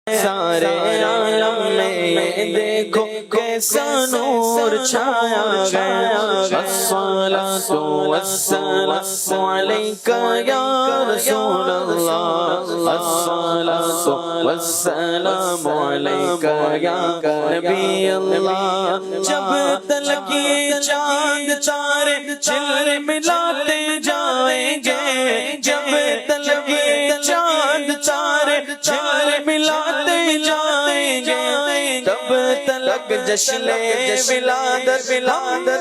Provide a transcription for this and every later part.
سارے عالم میں دیکھو کیسا نور چھایا گیا الصلاۃ والسلام علیک یا رسول اللہ الصلاۃ والسلام علیک یا نبی اللہ جب تلک یہ چاند تارے چل ملاتے جائیں گے جب تلک یہ چاند تارے چل ملاتے جائیں گے تب تلک جشن ولادت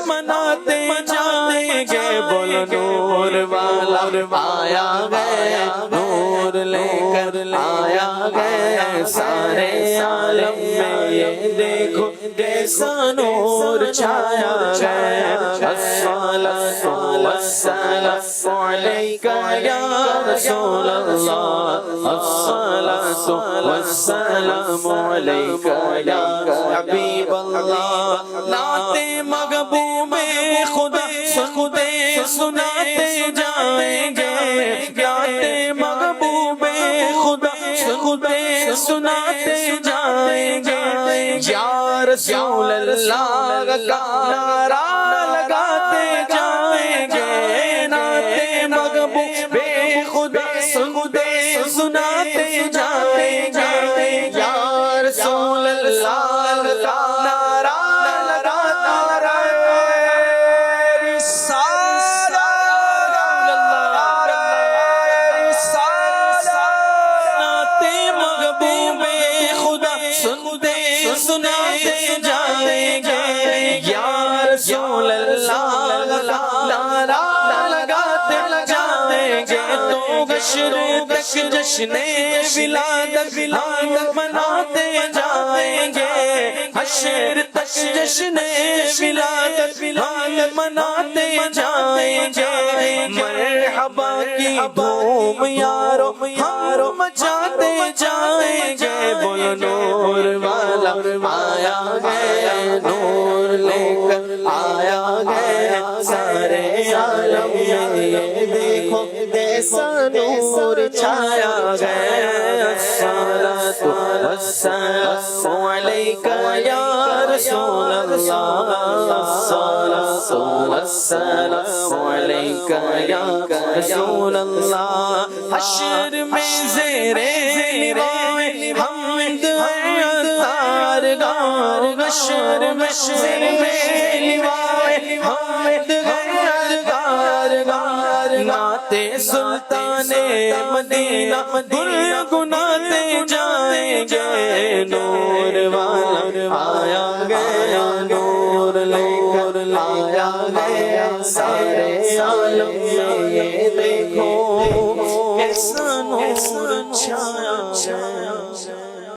مناتے جائیں گے بولو نور والا آیا گیا نور لے کر آیا گیا سارے عالم میں یہ دیکھو کیسا نور چھایا گیا الصلاۃ والسلام علیک یا رسول اللہ الصلاۃ والسلام علیک یا حبیب اللہ نعت محبوب خدا سناتے جائیں گے نعت محبوب خدا سناتے جائیں گے یا رسول اللہ کا نعرہ لگاتے جائیں گے نعت محبوب خدا سناتے جائیں گے یا رسول اللہ کا نعرہ لگاتے سناتے جائیں گے یا رسول اللہ نعرہ لگاتے جائیں گے تو حشر تک جشن ولادت مناتے جائیں گے حشر تک جشن ولادت مناتے جائیں گے مرحبا کی دھوم یارو ہارو مچاتے جائیں گے بولو نور والا آیا گیا نور لے کر آیا گیا سارے عالم میں یہ دیکھو کیسا نور چھایا گیا الصلاۃ والسلام علیک یا رسول اللہ الصلاۃ والسلام علیک یا رسول اللہ حشر میں زیر لوائے حمد حشر میں لوائے حمد نعت سلطان مدینہ گنگناتے جائیں گے نور والا آیا گیا نور لے کر آیا گیا سارے عالم میں یہ دیکھو کیسا نور چھایا